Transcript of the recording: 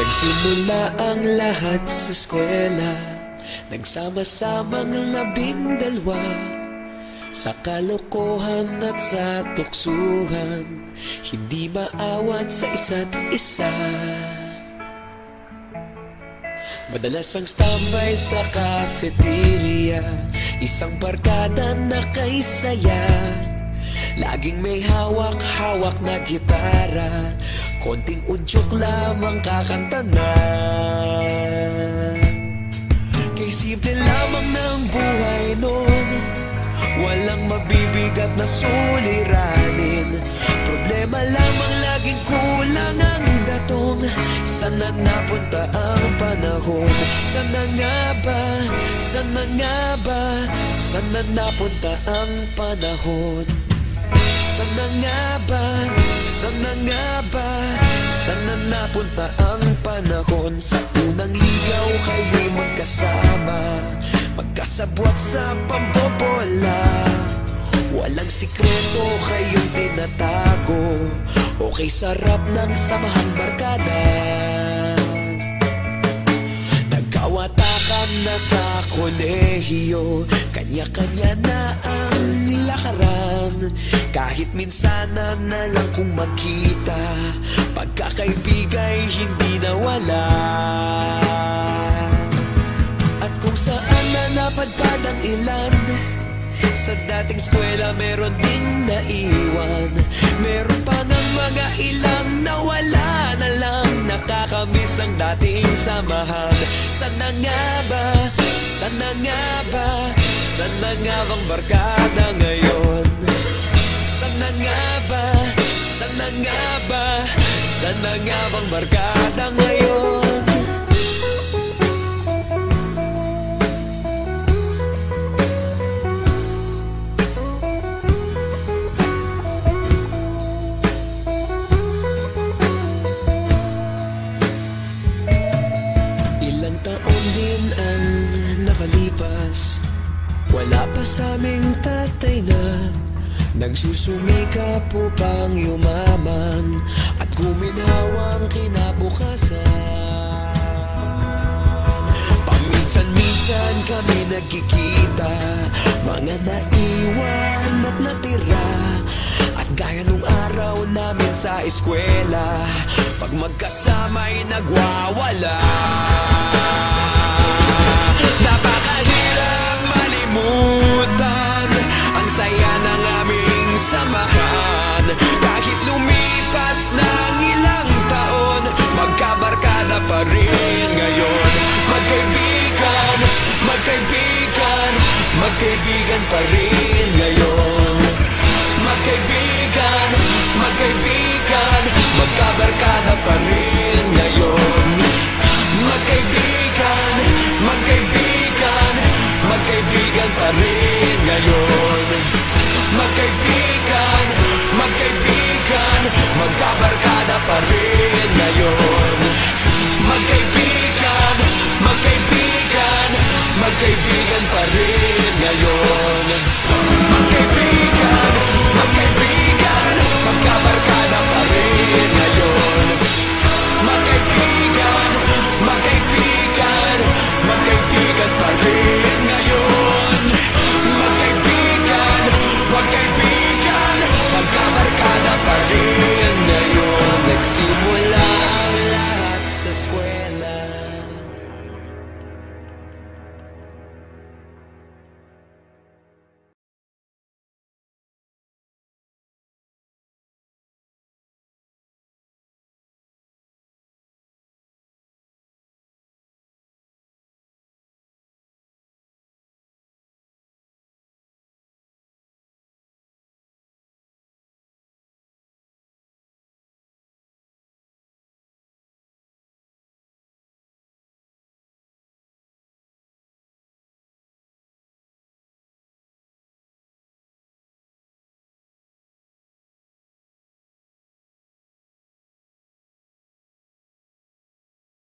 Nagsimula ang lahat sa eskwela, nagsama-samang 12 sa kalokohan at sa tuksuhan, hindi maawat sa isa't isa. Madalas ang standby sa cafeteria, isang barkada na kay saya. Laging may hawak-hawak na gitara, konting udyok lamang kakanta na. Kay simple lamang ng buhay nun, walang mabibigat na suliranin. Problema lamang laging kulang ang datong. Sana napunta ang panahon? Sana nga ba? Sana nga ba? Sana napunta ang panahon? Sana nga ba? Sana nga ba? Sana napunta ang panahon? Sa unang ligaw kayo'y magkasama, magkasabwat sa pambobola. Walang sikreto kayong tinatago, okay sarap ng samahang barkada. Nagkawatakan na sa kolehiyo, kanya-kanya na ang lakaran. Kahit minsan na lang kung magkita, pagkakaibigay hindi nawala. At kung saan na napadpad ang ilan, sa dating eskwela meron ding naiwan. Meron pa ng mga ilang nawala na lang, nakakamiss ang dating samahan. Sana nga ba? Sana nga ba? Sana nga bang barkada ngayon? Sana nga ba? Sana nga ba? Sana nga bang barkada ngayon? Ilang taon din ang nakalipas, wala pa sa aming tatay na nagsusumikap upang yumaman at guminhawang kinabukasan. Paminsan-minsan kami nagkikita, mga naiwan at natira. At gaya nung araw namin sa eskwela, pag magkasama'y nagwawala. Napakahirap malimutan ang saya ng aming samahan. Kahit lumipas ng ilang taon, magkabarkada pa rin ngayon. Magkaibigan, magkaibigan, magkaibigan pa rin.